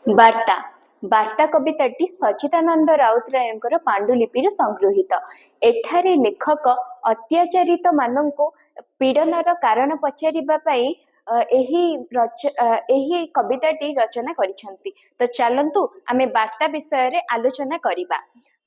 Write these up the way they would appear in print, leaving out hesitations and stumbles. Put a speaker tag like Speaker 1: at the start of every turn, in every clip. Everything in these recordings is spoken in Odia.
Speaker 1: ବାର୍ତ୍ତା ବାର୍ତ୍ତା କବିତାଟି ସଚିଦାନନ୍ଦ ରାଉତରାୟଙ୍କର ପାଣ୍ଡୁଲିପିରୁ ସଂଗୃହୀତ। ଏଠାରେ ଲେଖକ ଅତ୍ୟାଚାରିତ ମାନଙ୍କୁ ପୀଡ଼ନର କାରଣ ପଚାରିବା ପାଇଁ ଏହି କବିତାଟି ରଚନା କରିଛନ୍ତି। ତ ଚାଲନ୍ତୁ ଆମେ ବାର୍ତ୍ତା ବିଷୟରେ ଆଲୋଚନା କରିବା।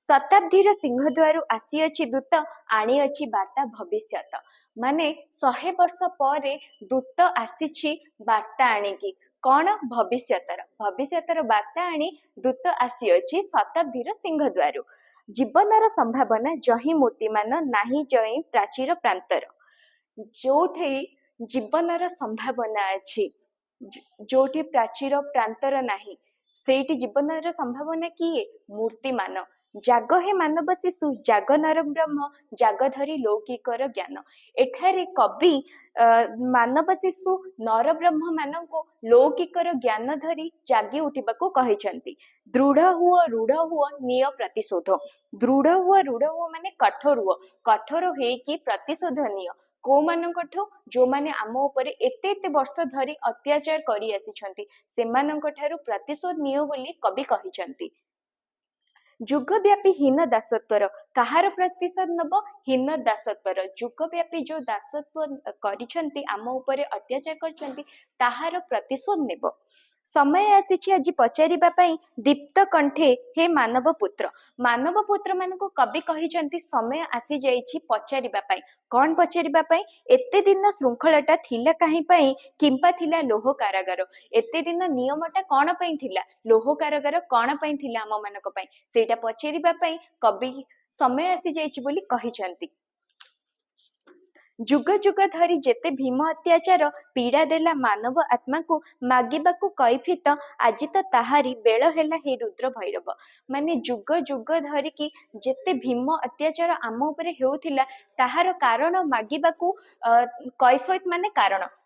Speaker 1: ଶତାବ୍ଦୀର ସିଂହଦ୍ୱାରରୁ ଆସିଅଛି ଦୂତ, ଆଣିଅଛି ବାର୍ତ୍ତା ଭବିଷ୍ୟତ। ମାନେ 100 ବର୍ଷ ପରେ ଦୂତ ଆସିଛି ବାର୍ତ୍ତା ଆଣିକି। କଣ? ଭବିଷ୍ୟତର ବାର୍ତ୍ତା ଆଣି ଦୂତ ଆସିଅଛି ଶତାବ୍ଦୀର ସିଂହଦ୍ୱାରରୁ। ଜୀବନର ସମ୍ଭାବନା ଯହିଁ ମୂର୍ତ୍ତିମାନ, ନାହିଁ ଯହିଁ ପ୍ରାଚୀର ପ୍ରାନ୍ତର। ଯୋଉଠି ଜୀବନର ସମ୍ଭାବନା ଅଛି, ଯୋଉଠି ପ୍ରାଚୀର ପ୍ରାନ୍ତର ନାହିଁ, ସେଇଠି ଜୀବନର ସମ୍ଭାବନା କିଏ? ମୂର୍ତ୍ତିମାନ। ଜାଗ ହେ ମାନବ ଶିଶୁ, ଜାଗ ନର ବ୍ରହ୍ମ, ଜାଗ ଧରି ଲୌକିକର ଜ୍ଞାନ। ଏଠାରେ କବି ମାନବ ଶିଶୁ ନରବ୍ରହ୍ମ ମାନଙ୍କୁ ଲୌକିକର ଜ୍ଞାନ ଧରି ଜାଗି ଉଠିବାକୁ କହିଛନ୍ତି। ଦୃଢ ହୁଅ ରୂଢ ହୁଅ ନିୟ ପ୍ରତିଶୋଧ। ଦୃଢ ହୁଅ ମାନେ କଠୋର ହେଇକି ପ୍ରତିଶୋଧ ନିଅ। କୋଉମାନଙ୍କଠୁ? ଯୋଉମାନେ ଆମ ଉପରେ ଏତେ ବର୍ଷ ଧରି ଅତ୍ୟାଚାର କରି ଆସିଛନ୍ତି, ସେମାନଙ୍କ ଠାରୁ ପ୍ରତିଶୋଧ ନିଅ ବୋଲି କବି କହିଛନ୍ତି। ଯୁଗବ୍ୟାପୀ ହୀନ ଦାସତ୍ୱର, କାହାର ପ୍ରତିଶୋଧ ନବ? ହୀନ ଦାସତ୍ୱର। ଯୁଗବ୍ୟାପୀ ଯୋଉ ଦାସତ୍ୱ କରିଛନ୍ତି, ଆମ ଉପରେ ଅତ୍ୟାଚାର କରିଛନ୍ତି, ତାହାର ପ୍ରତିଶୋଧ ନେବ। ସମୟ ଆସିଛି ଆଜି ପଚାରିବା ପାଇଁ, ଦୀପ୍ତ କଣ୍ଠେ ହେ ମାନବ ପୁତ୍ର। ମାନବ ପୁତ୍ର ମାନଙ୍କୁ କବି କହିଛନ୍ତି ସମୟ ଆସି ଯାଇଛି ପଚାରିବା ପାଇଁ। କଣ ପଚାରିବା ପାଇଁ? ଏତେ ଦିନ ଶୃଙ୍ଖଳାଟା ଥିଲା କାହିଁ ପାଇଁ, କିମ୍ବା ଥିଲା ଲୌହ କାରାଗାର। ଏତେ ଦିନ ନିୟମଟା କଣ ପାଇଁ ଥିଲା? ଲୌହ କାରାଗାର କଣ ପାଇଁ ଥିଲା ଆମ ମାନଙ୍କ ପାଇଁ? ସେଇଟା ପଚାରିବା ପାଇଁ କବି ସମୟ ଆସି ଯାଇଛି ବୋଲି କହିଛନ୍ତି। ଯୁଗ ଯୁଗ ଧରି ଯେତେ ଭୀମ ଅତ୍ୟାଚାର, ପୀଡ଼ା ଦେଲା ମାନବ ଆତ୍ମାକୁ, ମାଗିବାକୁ କୈଫିତ, ଆଜି ତ ତାହାରି ବେଳ ହେଲା ହେ ରୁଦ୍ର ଭୈରବ। ମାନେ ଯୁଗ ଯୁଗ ଧରିକି ଯେତେ ଭୀମ ଅତ୍ୟାଚାର ଆମ ଉପରେ ହେଉଥିଲା, ତାହାର କାରଣ ମାଗିବାକୁ କୈଫିତ ମାନେ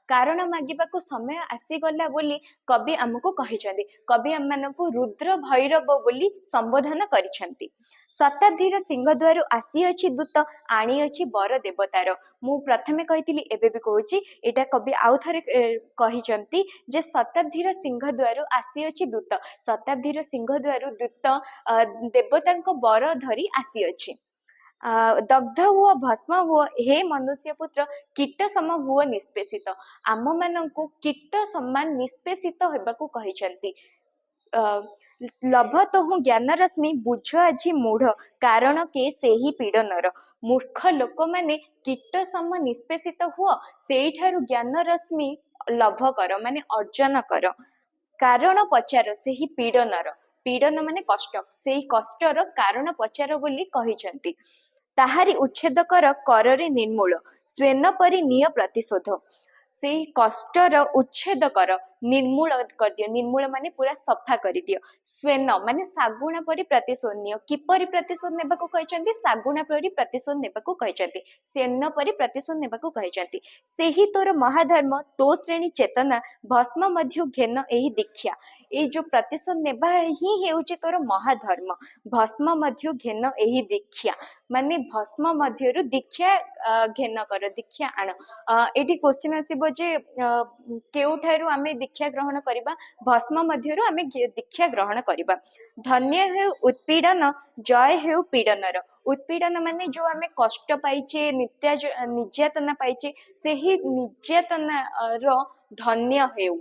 Speaker 1: କାରଣ ମାଗିବାକୁ ସମୟ ଆସିଗଲା ବୋଲି କବି ଆମକୁ କହିଛନ୍ତି। କବି ଆମମାନଙ୍କୁ ରୁଦ୍ର ଭୈରବ ବୋଲି ସମ୍ବୋଧନ କରିଛନ୍ତି। ଶତାବ୍ଦୀର ସିଂହଦ୍ୱାରରୁ ଆସିଅଛି ଦୂତ, ଆଣିଅଛି ବର ଦେବତାର। ମୁଁ ପ୍ରଥମେ କହିଥିଲି, ଏବେ ବି କହୁଛି, ଏଇଟା କବି ଆଉ ଥରେ କହିଛନ୍ତି ଯେ ଶତାବ୍ଦୀର ସିଂହଦ୍ୱାରରୁ ଆସିଅଛି ଦୂତ। ଶତାବ୍ଦୀର ସିଂହଦ୍ୱାରରୁ ଦୂତ ଦେବତାଙ୍କ ବର ଧରି ଆସିଅଛି। ଦଗ୍ଧ ହୁଅ ଭସ୍ମ ହୁଅ ହେ ମନୁଷ୍ୟ ପୁତ୍ର, କୀଟ ସମ ହୁଅ ନିଷ୍ପେଷିତ। ଆମ ମାନଙ୍କୁ କୀଟ ସମାନ ନିଷ୍ପେଷିତ ହେବାକୁ କହିଛନ୍ତି। ଲଭ ତହୁଁ ଜ୍ଞାନ ରଶ୍ମି, ବୁଝ ଆଜି ମୂଢ, କାରଣ କେ ସେହି ପୀଡ଼ନର। ମୂର୍ଖ ଲୋକମାନେ କୀଟ ସମ ନିଷ୍ପେଷିତ ହୁଅ, ସେଇଠାରୁ ଜ୍ଞାନ ରଶ୍ମି ଲଭ କର ମାନେ ଅର୍ଜନ କର। କାରଣ ପଚାର ସେହି ପୀଡ଼ନର। ପୀଡ଼ନ ମାନେ କଷ୍ଟ, ସେଇ କଷ୍ଟର କାରଣ ପଚାର ବୋଲି କହିଛନ୍ତି। ତାହାରି ଉଚ୍ଛେଦ କର କରରେ ନିର୍ମୂଳ, ସ୍ୱେନ ପରି ନିୟ ପ୍ରତିଶୋଧ। ସେଇ କଷ୍ଟର ଉଚ୍ଛେଦ କର, ନିର୍ମୂଳ କରିଦିଅ। ନିର୍ମୂଳ ମାନେ ପୁରା ସଫା କରିଦିଅ। ସ୍ୱେନ ମାନେ ଶାଗୁଣା ପରି ପ୍ରତିଶୋଧ ନିଅ। କିପରି ପ୍ରତିଶୋଧ ନେବାକୁ କହିଛନ୍ତି? ଶାଗୁଣା ପରି ପ୍ରତିଶୋଧ ନେବାକୁ କହିଛନ୍ତି। ସ୍ୱେନ ପରି ପ୍ରତିଶୋଧ ନେବାକୁ କହିଛନ୍ତି। ସେହି ତୋର ମହାଧର୍ମ, ତୋ ଶ୍ରେଣୀ ଚେତନା, ଭସ୍ମ ମଧ୍ୟ ଘେନ ଏହି ଦୀକ୍ଷା। ଏଇ ଯୋଉ ପ୍ରତିଶୋଧ ନେବା ହିଁ ହେଉଛି ତୋର ମହାଧର୍ମ। ଭସ୍ମ ମଧ୍ୟ ଘେନ ଏହି ଦୀକ୍ଷା, ମାନେ ଭସ୍ମ ମଧ୍ୟରୁ ଦୀକ୍ଷା ଘେନ କର, ଦୀକ୍ଷା ଆଣ। ଏଠି କ୍ୱେଶ୍ଚିନ୍ ଆସିବ ଯେ କେଉଁଠାରୁ ଆମେ ଦୀକ୍ଷା ଗ୍ରହଣ କରିବା? ଭସ୍ମ ମଧ୍ୟରୁ ଆମେ ଦୀକ୍ଷା ଗ୍ରହଣ କରିବା। ଧନ୍ୟ ହେଉ ଉତ୍ପୀଡ଼ନ, ଜୟ ହେଉ ପୀଡ଼ନର। ଉତ୍ପୀଡ଼ନ ମାନେ ଯୋଉ ଆମେ କଷ୍ଟ ପାଇଛେ, ନିର୍ଯାତନା ପାଇଛେ, ସେହି ନିର୍ଯାତନାର ଧନ୍ୟ ହେଉ।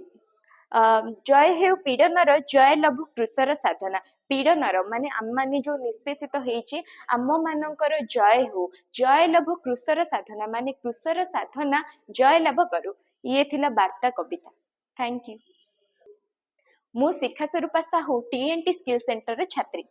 Speaker 1: ଜୟ ହେଉ ପୀଡ଼ନର, ଜୟ ଲଭୁ କୃଶର ସାଧନା। ପୀଡ଼ନର ମାନେ ଆମମାନେ ଯୋଉ ନିଷ୍ପେଷିତ ହେଇଛି, ଆମ ମାନଙ୍କର ଜୟ ହଉ। ଜୟ ଲଭୁ କୃଶର ସାଧନା ମାନେ କୃଶର ସାଧନା ଜୟ ଲାଭ କରୁ। ଇଏ ଥିଲା ବାର୍ତ୍ତା କବିତା। Thank you. ମୁଁ ଶିଖା ସ୍ୱରୂପା ସାହୁ, TNT ସ୍କିଲ୍ ସେଣ୍ଟରର ଛାତ୍ରୀ।